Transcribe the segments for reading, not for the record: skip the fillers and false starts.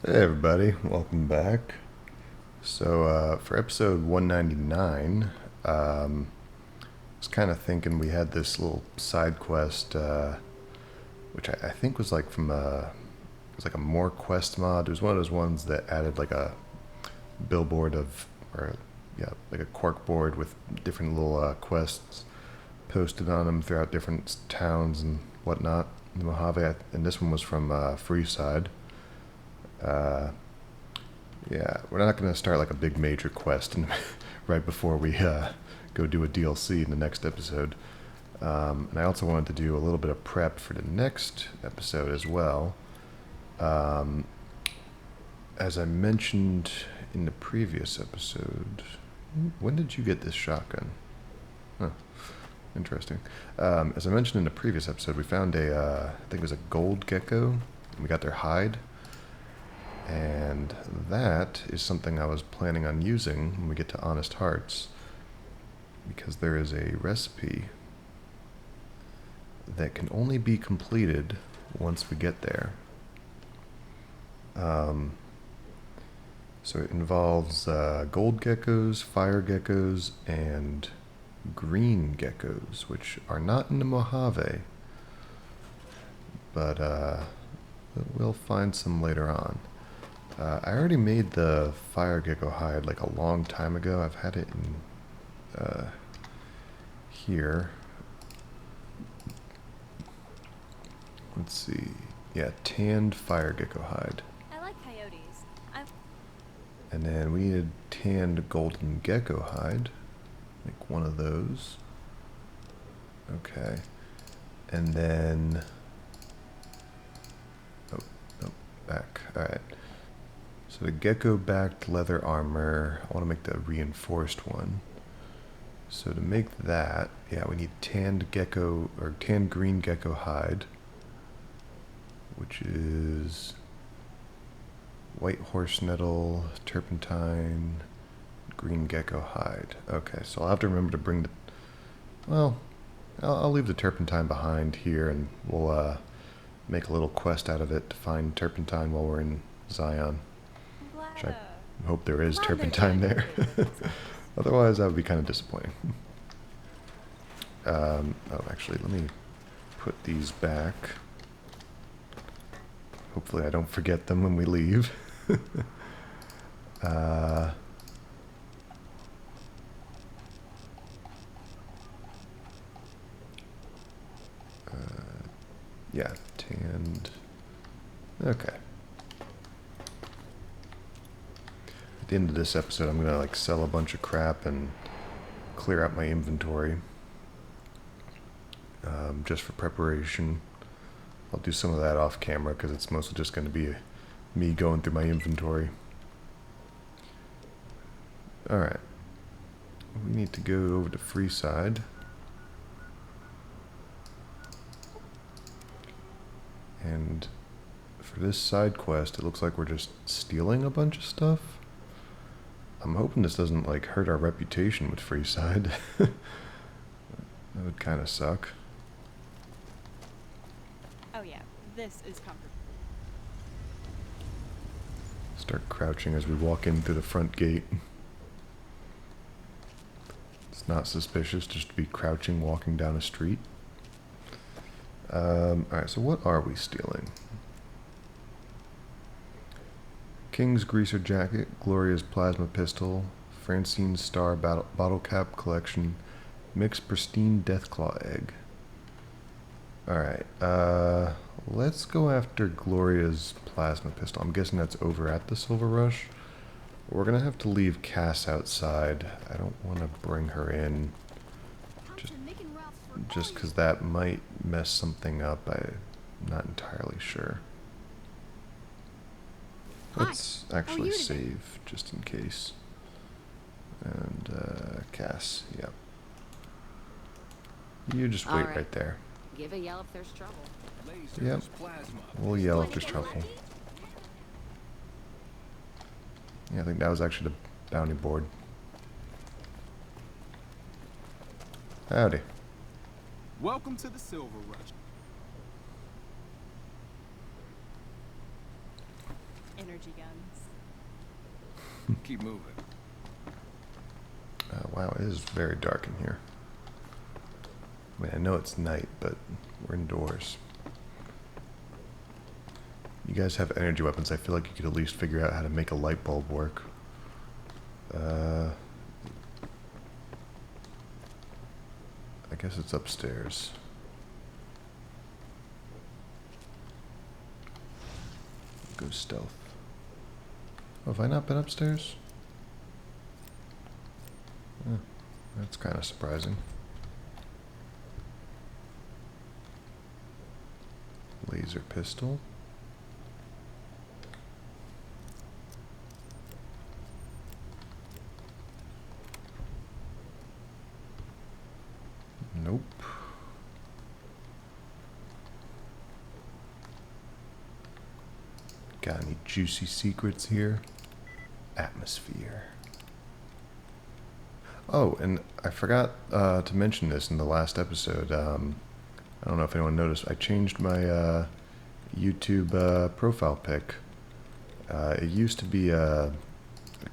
Hey everybody, welcome back. So for episode 199, I was kind of thinking we had this little side quest, which I think was like from it was like a more quest mod. It was one of those ones that added like a billboard of, or yeah, like a cork board with different little quests posted on them throughout different towns and whatnot in the Mojave. And this one was from Freeside. Uh, Yeah, we're not going to start like a big major quest and right before we go do a DLC in the next episode. And I also wanted to do a little bit of prep for the next episode as well. Um, as I mentioned in the previous episode, when did you get this shotgun? Huh, interesting. As I mentioned in the previous episode, we found I think it was a gold gecko. And we got their hide. And that is something I was planning on using when we get to Honest Hearts, because there is a recipe that can only be completed once we get there. Um, so it involves gold geckos, fire geckos, and green geckos, which are not in the Mojave, but we'll find some later on. I already made the fire gecko hide like a long time ago. I've had it in here. Let's see. Yeah, tanned fire gecko hide. I like coyotes. And then we needed tanned golden gecko hide. Make one of those. Okay. And then... Oh, back. Alright. So the gecko-backed leather armor, I want to make the reinforced one. So to make that, yeah, we need tanned gecko, or tanned green gecko hide, which is white horse nettle, turpentine, green gecko hide. Okay, so I'll have to remember to bring the, well, I'll leave the turpentine behind here, and we'll make a little quest out of it to find turpentine while we're in Zion. Which I hope there is turpentine there. Otherwise, that would be kind of disappointing. Oh, actually, let me put these back. Hopefully I don't forget them when we leave. Yeah, tanned. Okay. At the end of this episode, I'm gonna like sell a bunch of crap and clear out my inventory, just for preparation. I'll do some of that off camera because it's mostly just going to be me going through my inventory. Alright. We need to go over to Freeside. And for this side quest, it looks like we're just stealing a bunch of stuff. I'm hoping this doesn't like hurt our reputation with Freeside. That would kind of suck. Oh yeah, this is comfortable. Start crouching as we walk in through the front gate. It's not suspicious just to be crouching walking down a street. Alright, so what are we stealing? King's Greaser Jacket, Gloria's Plasma Pistol, Francine's Star Bottle Cap Collection, Mixed Pristine Deathclaw Egg. Alright, let's go after Gloria's Plasma Pistol. I'm guessing that's over at the Silver Rush. We're gonna have to leave Cass outside. I don't want to bring her in. Just because that might mess something up. I'm not entirely sure. Let's actually save, just in case. And, Cass, yep. You just wait right there. Give a yell if there's trouble. Yep. We'll yell if there's trouble. Yeah, I think that was actually the bounty board. Howdy. Welcome to the Silver Rush. energy guns. Keep moving. Wow, it is very dark in here. I mean, I know it's night, but we're indoors. You guys have energy weapons. I feel like you could at least figure out how to make a light bulb work. I guess it's upstairs. Go stealth. Oh, have I not been upstairs? Oh, that's kind of surprising. Laser pistol. Nope. Got any juicy secrets here? Atmosphere. Oh, and I forgot to mention this in the last episode. I don't know if anyone noticed. I changed my YouTube profile pic. It used to be a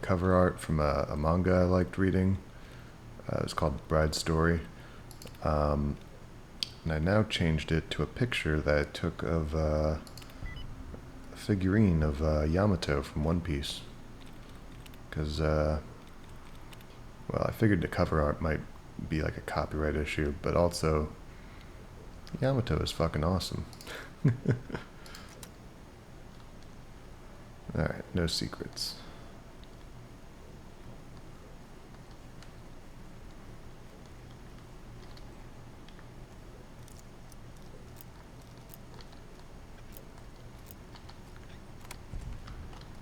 cover art from a manga I liked reading. It was called Bride's Story. And I now changed it to a picture that I took of a figurine of Yamato from One Piece. Because, well, I figured the cover art might be like a copyright issue, but also, Yamato is fucking awesome. Alright, no secrets.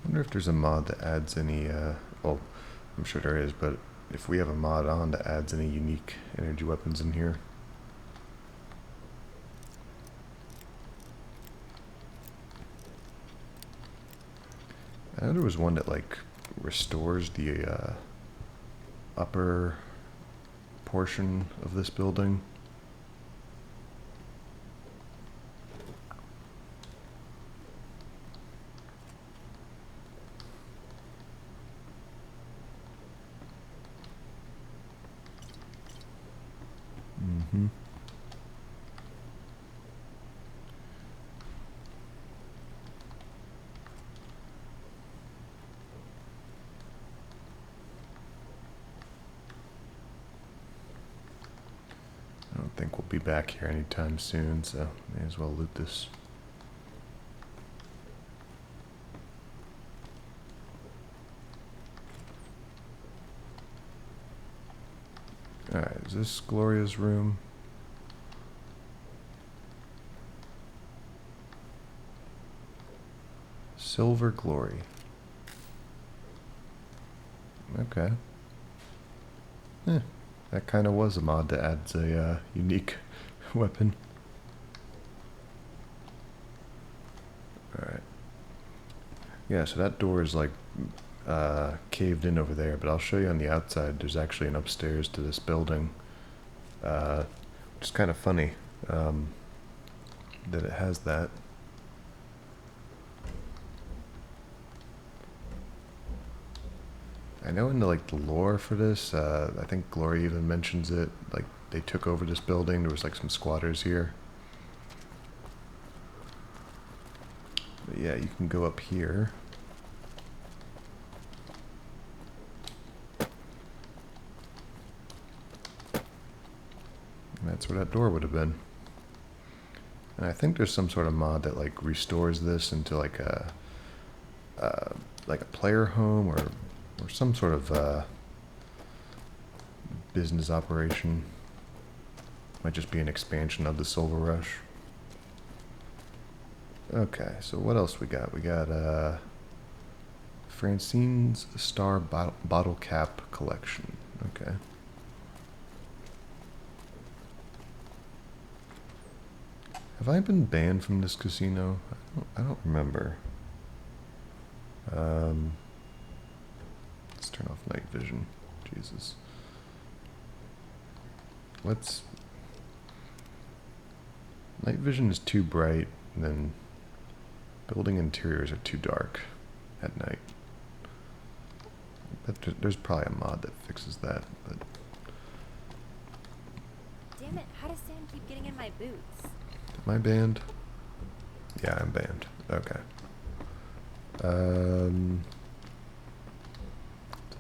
I wonder if there's a mod that adds any, well, I'm sure there is, but if we have a mod on that adds any unique energy weapons in here. I know there was one that, like, restores the, upper portion of this building. Mm-hmm. I don't think we'll be back here anytime soon, so may as well loot this. Alright, is this Gloria's room? Silver Glory. Okay. That kind of was a mod that adds a unique weapon. Alright. Yeah, so that door is like caved in over there, but I'll show you on the outside. There's actually an upstairs to this building. Which is kind of funny that it has that. I know in the, like, the lore for this, I think Glory even mentions it, like, they took over this building, there was, like, some squatters here. But yeah, you can go up here. And that's where that door would have been. And I think there's some sort of mod that, like, restores this into, like a player home or some sort of business operation. Might just be an expansion of the Silver Rush. Okay, so what else we got? We got Francine's Star Bottle Cap Collection. Okay. Have I been banned from this casino? I don't remember. Let's turn off night vision. Jesus. Night vision is too bright, and then building interiors are too dark. at night. But there's probably a mod that fixes that, but Damn it, how does Sam keep getting in my boots? am I banned? Yeah, I'm banned. Okay. Did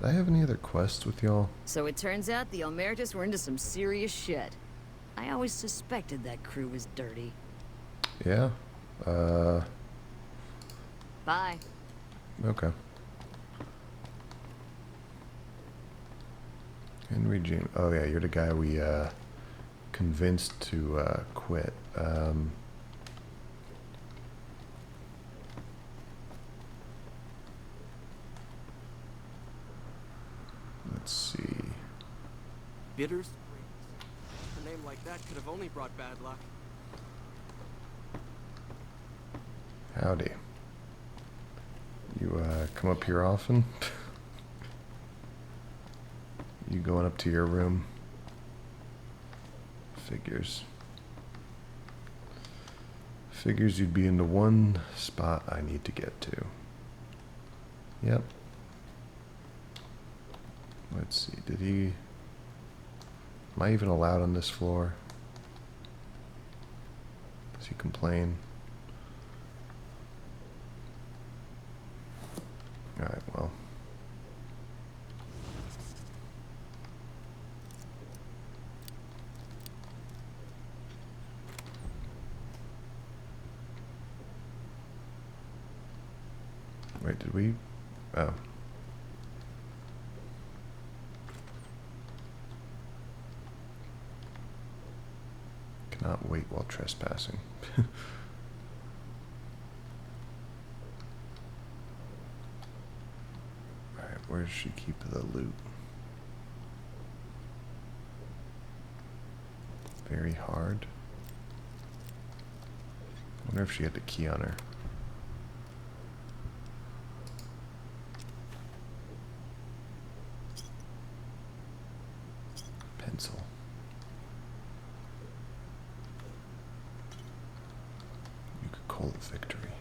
I have any other quests with y'all? So it turns out the Emeritus were into some serious shit. I always suspected that crew was dirty. Yeah? Bye. Okay. Henry James. Oh yeah, you're the guy we convinced to quit. Let's see. Bitters? A name like that could have only brought bad luck. Howdy. You come up here often? You going up to your room? Figures. Figures you'd be in the one spot I need to get to. Yep. Let's see, did he... Am I even allowed on this floor? Does he complain? Alright, well. Wait, did we... Oh. Cannot wait while trespassing. Alright, where does she keep the loot? Very hard. I wonder if she had the key on her. Pencil. Nuka-Cola Victory.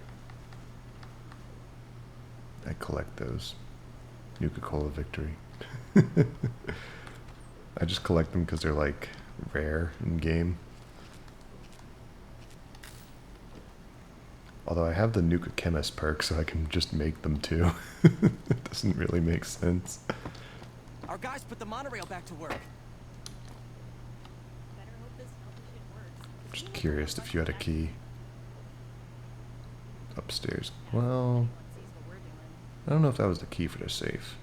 I collect those. Nuka-Cola Victory. I just collect them because they're like rare in game. Although I have the Nuka Chemist perk, so I can just make them too. It doesn't really make sense. Our guys put the monorail back to work. Better hope this healthy shit works. Just curious if you had a key. Upstairs. Well, Sees what we're doing. I don't know if that was the key for the safe.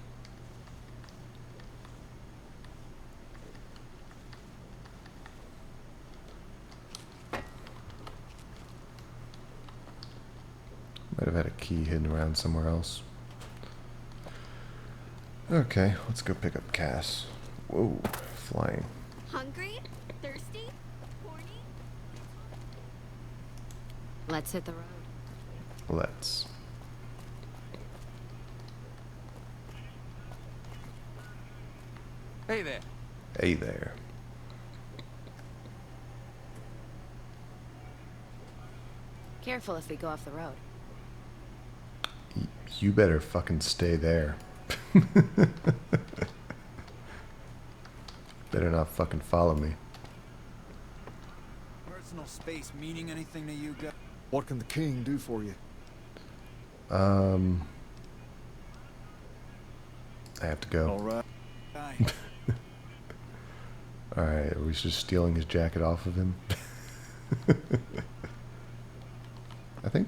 Might have had a key hidden around somewhere else. Okay, let's go pick up Cass. Whoa, flying. Hungry? Thirsty? Horny? Let's hit the road. Let's. Hey there. Hey there. Careful if we go off the road. You better fucking stay there. Better not fucking follow me. Personal space meaning anything to you guys? What can the king do for you? I have to go. All right. Alright, are we just stealing his jacket off of him? I think...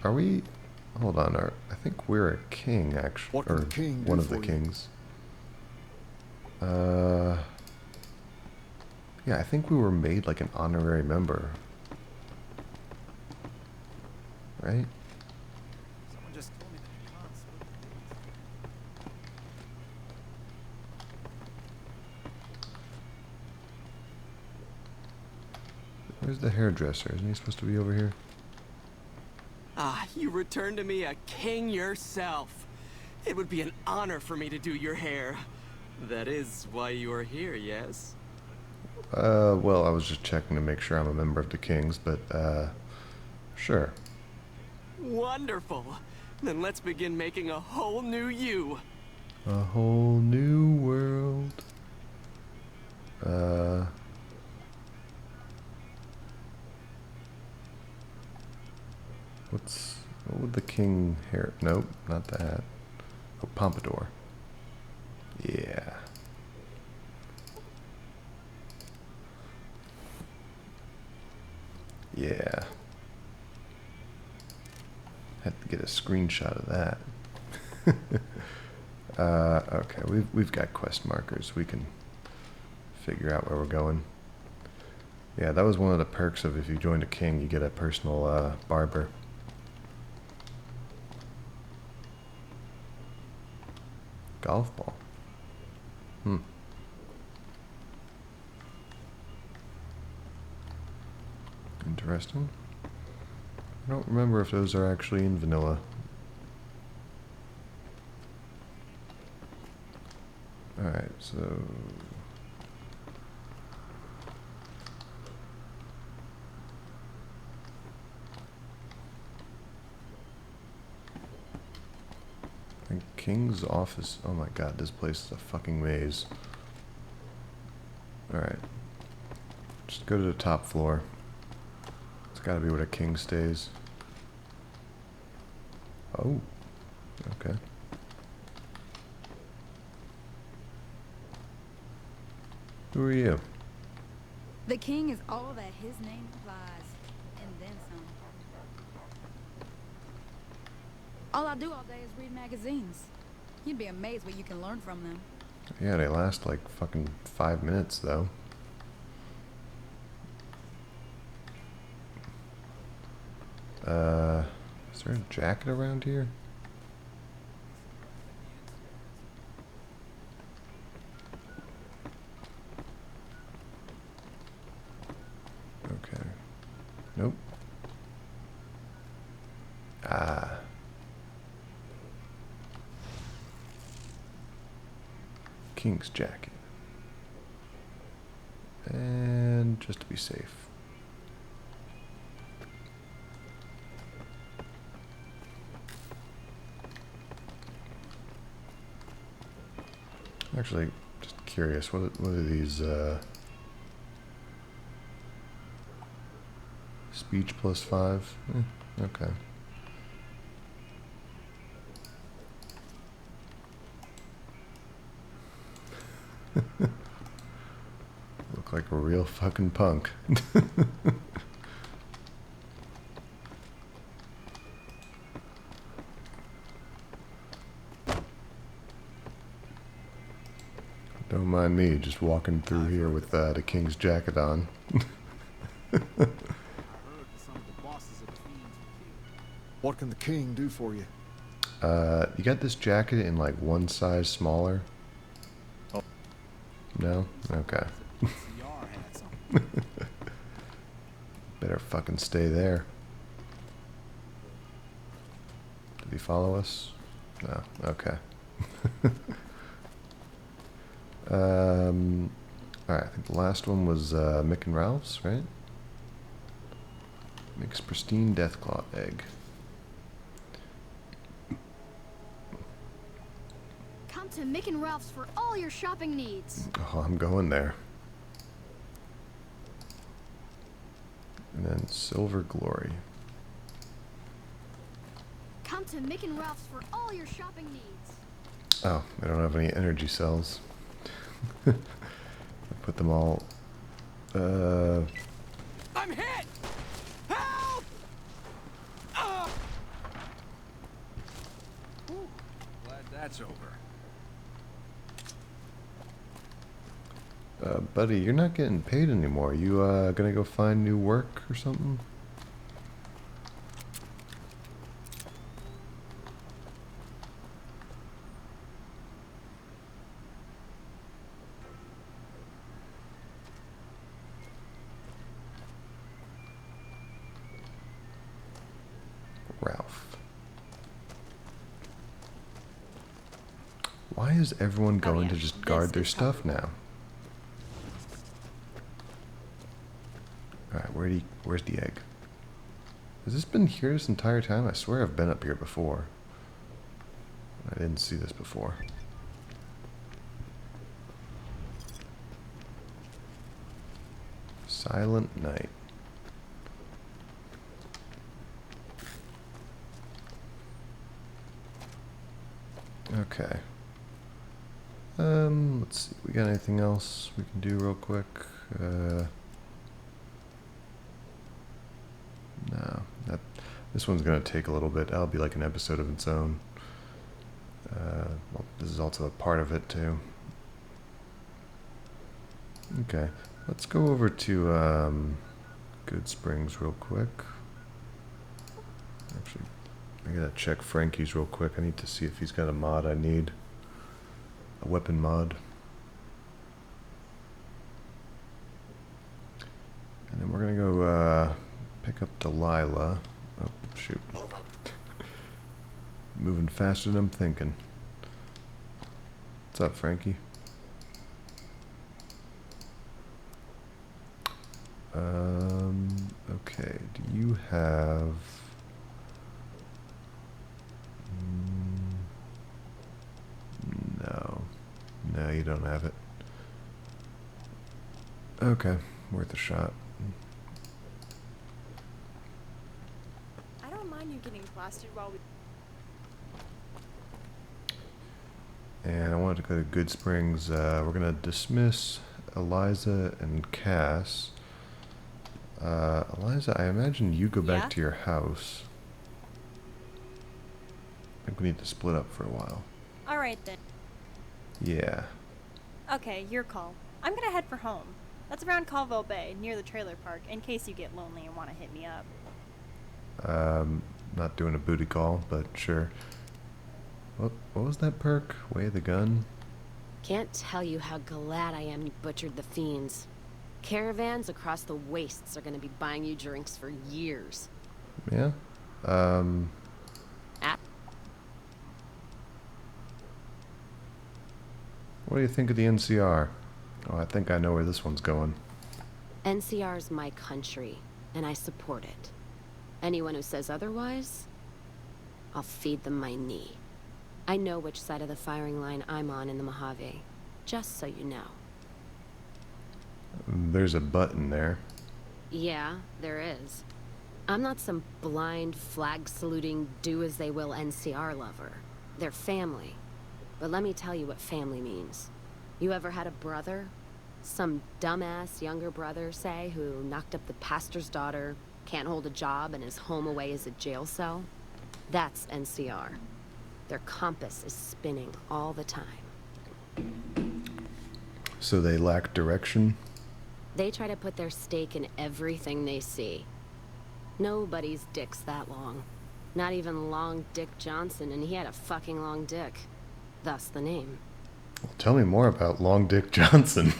Are we... Hold on, I think we're a king, actually. What can Or the king do one of the for you? kings. Yeah, I think we were made like an honorary member. Right? Someone just told me that you can't split the Where's the hairdresser? Isn't he supposed to be over here? Ah, you returned to me a king yourself. It would be an honor for me to do your hair. That is why you are here, yes? Well, I was just checking to make sure I'm a member of the Kings, but, sure. Wonderful. Then let's begin making a whole new you. A whole new world. What would the king hair? Nope, not that. Oh, pompadour. Yeah. Yeah. Had to get a screenshot of that. Okay, we've got quest markers. We can figure out where we're going. Yeah, that was one of the perks of if you joined a king, you get a personal barber. Golf ball. Interesting. I don't remember if those are actually in vanilla. Alright, so... I think King's office... Oh my god, this place is a fucking maze. Alright. Just go to the top floor. It's gotta be where the king stays. Oh. Okay. Who are you? The king is all that his name implies, and then some. All I do all day is read magazines. You'd be amazed what you can learn from them. Yeah, they last like fucking 5 minutes though. Is there a jacket around here? Okay. Nope. Ah. King's jacket. And just to be safe. Actually, just curious, what are these, speech plus 5? Okay. Look like a real fucking punk. Don't mind me just walking through here with the king's jacket on. What can the king do for you? You got this jacket in like one size smaller? Oh. No? Okay. Better fucking stay there. Did he follow us? No. Okay. Alright, I think the last one was Mick and Ralph's, right? Mick's pristine deathclaw egg. Come to Mick and Ralph's for all your shopping needs. Oh, I'm going there. And then Silver Glory. Come to Mick and Ralph's for all your shopping needs. Oh, I don't have any energy cells. I put them all... I'm hit! Help! Glad that's over. Buddy, you're not getting paid anymore. You, gonna go find new work or something? Ralph. Why is everyone going to just guard their stuff now? Alright, where's the egg? Has this been here this entire time? I swear I've been up here before. I didn't see this before. Silent Night. Okay. Let's see. We got anything else we can do real quick? No. This one's gonna take a little bit. That'll be like an episode of its own. Well, this is also a part of it too. Okay. Let's go over to Good Springs real quick. Actually, I gotta check Frankie's real quick. I need to see if he's got a mod I need. A weapon mod. And then we're gonna go pick up Delilah. Oh, shoot. Moving faster than I'm thinking. What's up, Frankie? Okay, do you have... No. No, you don't have it. Okay, worth a shot. I don't mind you getting plastered while we... And I wanted to go to Good Springs. We're going to dismiss Eliza and Cass. Eliza, I imagine you go back Yeah? to your house. I think we need to split up for a while. Alright then. Yeah. Okay, your call. I'm gonna head for home. That's around Colville Bay, near the trailer park, in case you get lonely and want to hit me up. Not doing a booty call, but sure. What was that perk? Way the gun? Can't tell you how glad I am you butchered the fiends. Caravans across the wastes are gonna be buying you drinks for years. Yeah? At What do you think of the NCR? Oh, I think I know where this one's going. NCR's my country, and I support it. Anyone who says otherwise, I'll feed them my knee. I know which side of the firing line I'm on in the Mojave, just so you know. There's a button there. Yeah, there is. I'm not some blind, flag-saluting, do-as-they-will NCR lover. They're family. But let me tell you what family means. You ever had a brother? Some dumbass younger brother, say, who knocked up the pastor's daughter, can't hold a job, and is home away as a jail cell? That's NCR. Their compass is spinning all the time. So they lack direction? They try to put their stake in everything they see. Nobody's dick's that long. Not even Long Dick Johnson, and he had a fucking long dick. Thus the name. Well, tell me more about Long Dick Johnson.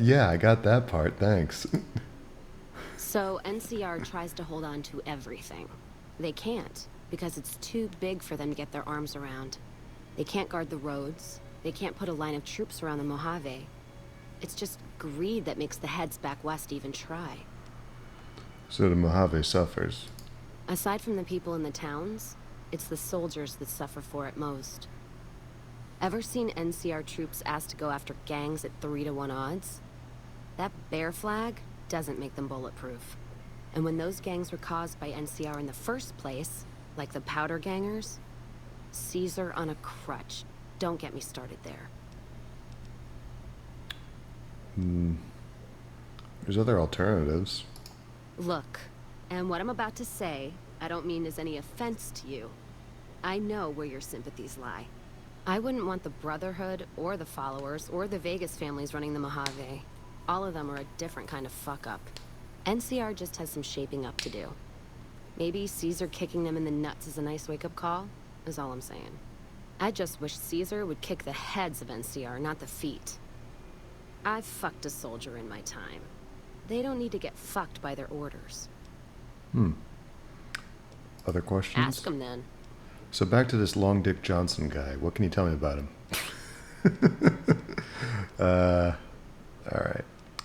Yeah, I got that part, thanks. So NCR tries to hold on to everything. They can't, because it's too big for them to get their arms around. They can't guard the roads. They can't put a line of troops around the Mojave. It's just greed that makes the heads back west even try. So the Mojave suffers. Aside from the people in the towns, it's the soldiers that suffer for it most. Ever seen NCR troops asked to go after gangs at 3-to-1 odds? That bear flag doesn't make them bulletproof. And when those gangs were caused by NCR in the first place, like the Powder Gangers, Caesar on a crutch. Don't get me started there. There's other alternatives. Look, and what I'm about to say, I don't mean as any offense to you. I know where your sympathies lie. I wouldn't want the Brotherhood, or the Followers, or the Vegas families running the Mojave. All of them are a different kind of fuck-up. NCR just has some shaping up to do. Maybe Caesar kicking them in the nuts is a nice wake-up call, is all I'm saying. I just wish Caesar would kick the heads of NCR, not the feet. I've fucked a soldier in my time. They don't need to get fucked by their orders. Other questions? Ask them then. So back to this Long Dick Johnson guy. What can you tell me about him? Alright.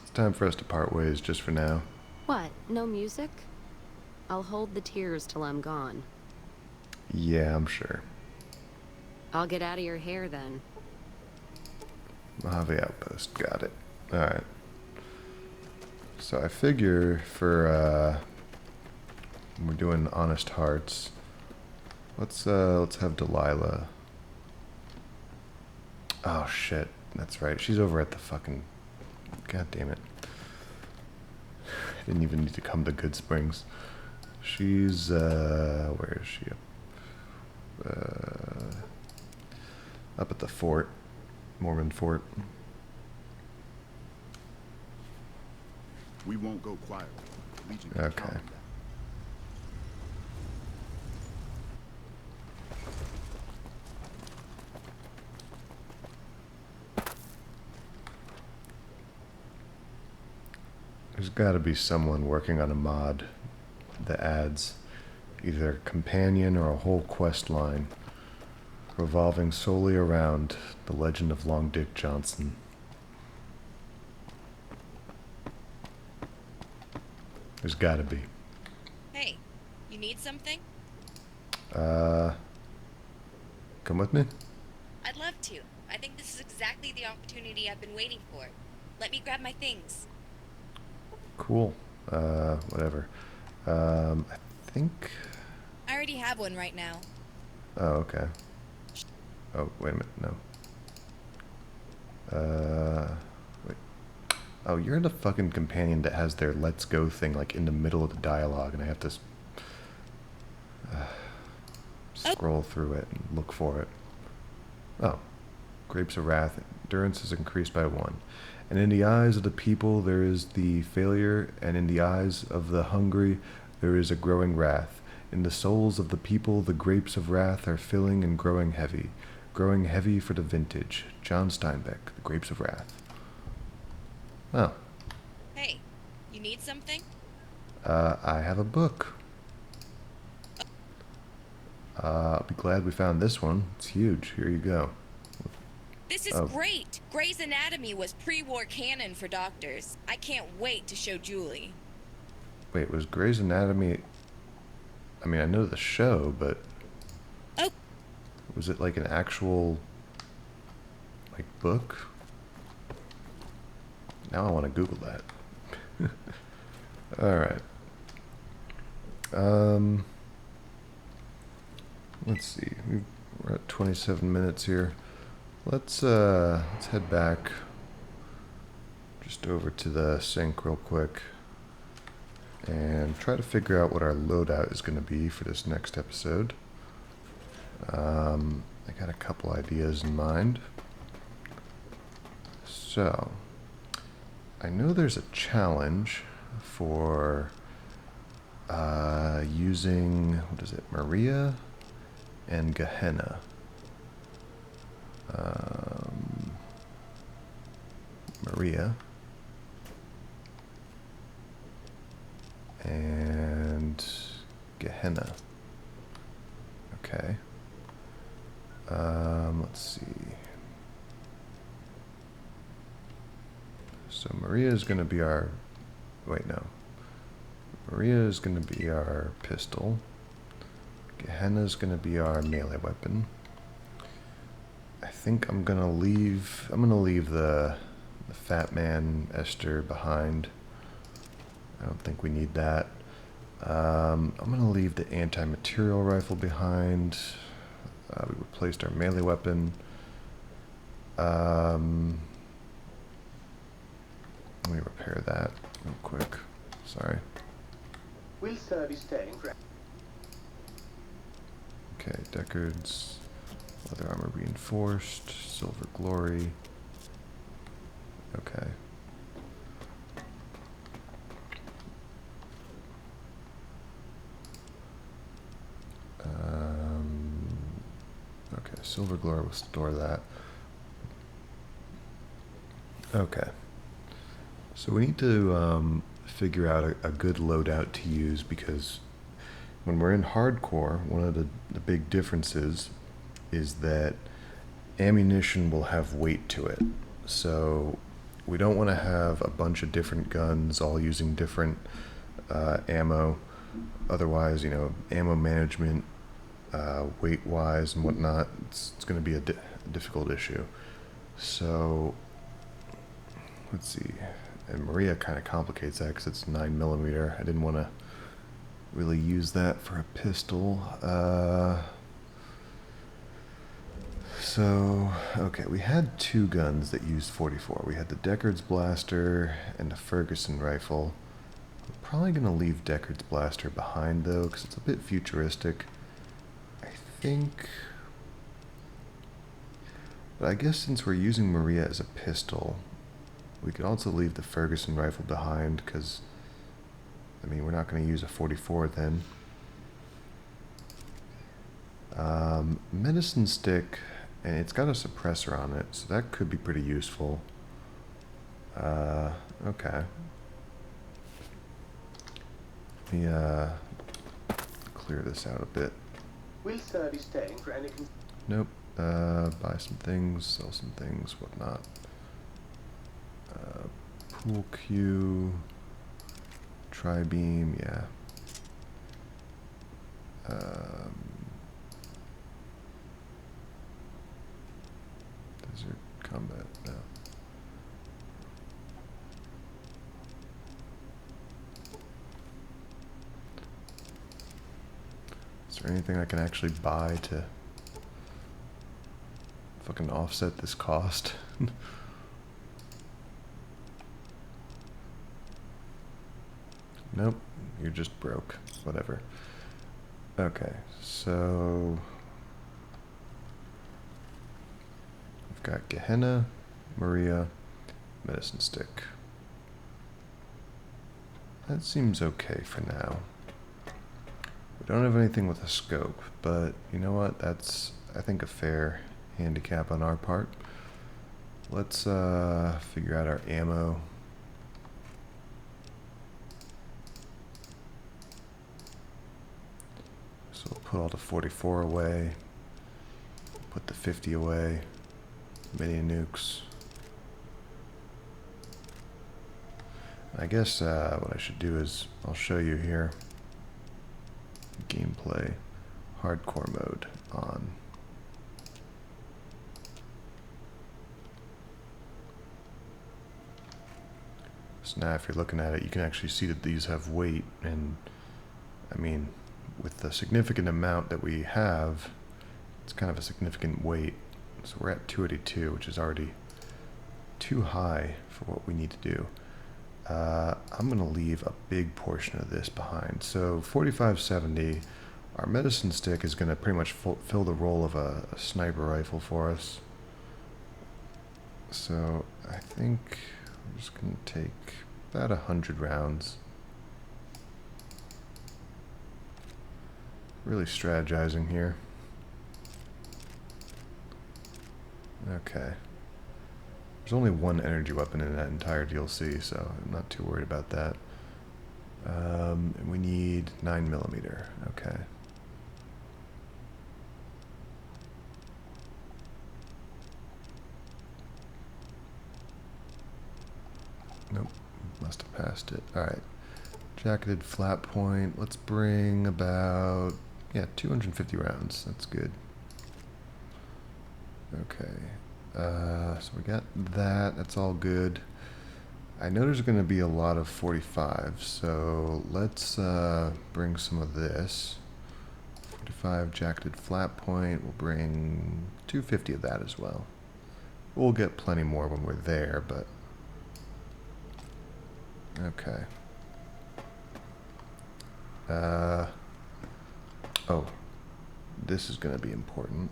It's time for us to part ways just for now. What, no music? I'll hold the tears till I'm gone. Yeah, I'm sure. I'll get out of your hair then. Mojave Outpost, got it. Alright. So I figure for when we're doing Honest Hearts, let's have Delilah. Oh shit, that's right. She's over at the fucking, god damn it. I didn't even need to come to Good Springs. She's where is she? Up at the fort. Mormon fort. We won't go quietly. The Legion can Okay. count on that. There's gotta be someone working on a mod that adds either a companion or a whole quest line revolving solely around the legend of Long Dick Johnson. There's gotta be. Hey, you need something? Come with me? I'd love to. I think this is exactly the opportunity I've been waiting for. Let me grab my things. Cool. Whatever. I think... I already have one right now. Oh, okay. Oh, wait a minute, no. Wait. Oh, you're the fucking companion that has their let's go thing, like, in the middle of the dialogue, and I have to scroll through it and look for it. Oh. Grapes of Wrath. Endurance is increased by 1. And in the eyes of the people there is the failure, and in the eyes of the hungry there is a growing wrath. In the souls of the people the grapes of wrath are filling and growing heavy for the vintage. John Steinbeck, The Grapes of Wrath. Oh. Hey, you need something? I have a book. I'll be glad we found this one. It's huge. Here you go. This is great! Grey's Anatomy was pre-war canon for doctors. I can't wait to show Julie. Wait, was Grey's Anatomy... I mean, I know the show, but... Oh. Was it like an actual... like, book? Now I want to Google that. Alright. Let's see. We're at 27 minutes here. Let's head back just over to the sink real quick and try to figure out what our loadout is going to be for this next episode. I got a couple ideas in mind. So, I know there's a challenge for using, what is it, Maria and Gehenna. Maria and Gehenna. Okay. Let's see. So Maria is going to be our... Wait, no. Maria is going to be our pistol. Gehenna is going to be our melee weapon. I think I'm gonna leave the Fat Man Esther behind. I don't think we need that. I'm gonna leave the anti-material rifle behind. We replaced our melee weapon. Let me repair that real quick. Sorry. Will service staying for... Okay, Deckard's. Leather armor reinforced. Silver glory. Okay. Okay, silver glory, we'll store that. Okay. So we need to figure out a good loadout to use, because when we're in hardcore, one of the big differences is that ammunition will have weight to it. So we don't want to have a bunch of different guns all using different ammo. Otherwise, you know, ammo management weight-wise and whatnot. It's going to be a difficult issue. So, let's see. And Maria kind of complicates that because it's 9mm. I didn't want to really use that for a pistol. So, okay, we had two guns that used 44. We had the Deckard's blaster and the Ferguson rifle. I'm probably going to leave Deckard's blaster behind, though, because it's a bit futuristic. I think... But I guess since we're using Maria as a pistol, we could also leave the Ferguson rifle behind, because, I mean, we're not going to use a 44 then. Medicine stick, and it's got a suppressor on it, so that could be pretty useful. Okay. Let me, clear this out a bit. Will sir be staying for any... Nope. Buy some things, sell some things, whatnot. Pool cue, tri-beam, yeah. Desert combat, no. Is there anything I can actually buy to fucking offset this cost? Nope, you're just broke. Whatever. Okay, so we've got Gehenna, Maria, medicine stick. That seems okay for now. We don't have anything with a scope, but you know what? That's, I think, a fair handicap on our part. Let's figure out our ammo. So we'll put all the 44 away, put the 50 away, mini nukes. I guess what I should do is I'll show you here. Gameplay, hardcore mode on. So now if you're looking at it, you can actually see that these have weight, and I mean, with the significant amount that we have, it's kind of a significant weight. So we're at 282, which is already too high for what we need to do. I'm going to leave a big portion of this behind. So 4570, our medicine stick is going to pretty much fill the role of a sniper rifle for us. So I think I'm just going to take about 100 rounds. Really strategizing here. Okay. There's only one energy weapon in that entire DLC, so I'm not too worried about that. And we need 9mm. Okay. Nope. Must have passed it. Alright. Jacketed flat point. Let's bring about, yeah, 250 rounds. That's good. Okay. So we got that. That's all good. I know there's going to be a lot of 45, so let's bring some of this. 45 jacketed flat point. We'll bring 250 of that as well. We'll get plenty more when we're there, but okay. Oh, this is going to be important.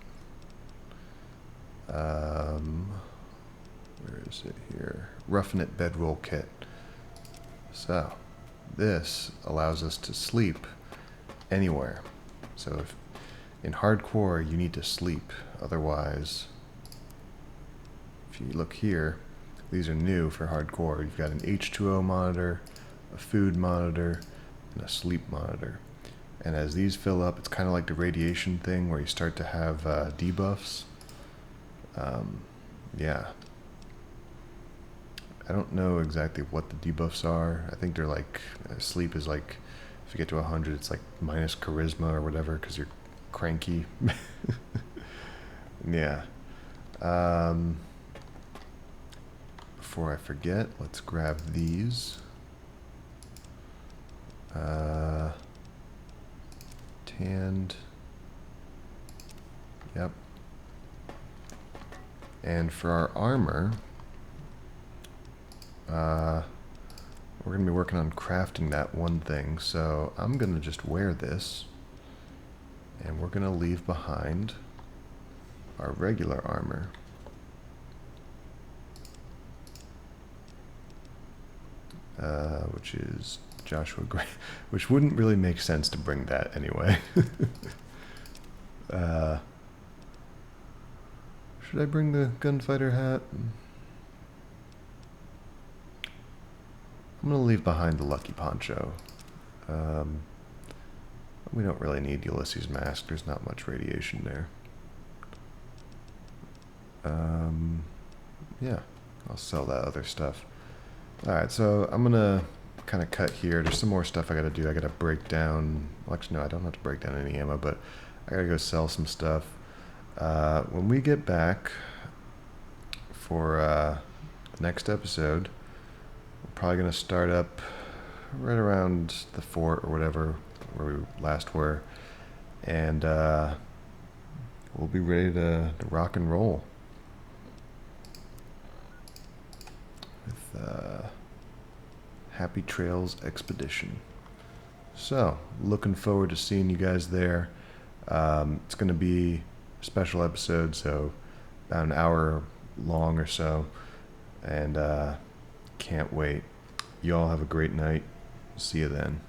Where is it here? Roughing It bedroll kit. So, this allows us to sleep anywhere. So if in hardcore you need to sleep, otherwise, if you look here, these are new for hardcore. You've got an H2O monitor, a food monitor, and a sleep monitor. And as these fill up, it's kind of like the radiation thing where you start to have debuffs. Yeah. I don't know exactly what the debuffs are. I think they're like, sleep is like, if you get to 100, it's like minus charisma or whatever, because you're cranky. Yeah. Before I forget, let's grab these. Tanned. Yep. And for our armor, we're going to be working on crafting that one thing. So I'm going to just wear this. And we're going to leave behind our regular armor. Which is Joshua Gray, which wouldn't really make sense to bring that anyway. Should I bring the gunfighter hat? I'm gonna leave behind the lucky poncho. We don't really need Ulysses' mask. There's not much radiation there. Yeah, I'll sell that other stuff. Alright, so I'm gonna kind of cut here. There's some more stuff I gotta do. I gotta break down... Well, actually, no, I don't have to break down any ammo, but I gotta go sell some stuff. When we get back for the next episode, we're probably gonna start up right around the fort or whatever, where we last were. And we'll be ready to rock and roll. With Happy Trails Expedition. So, looking forward to seeing you guys there. It's going to be a special episode, so about an hour long or so. And can't wait. You all have a great night. See you then.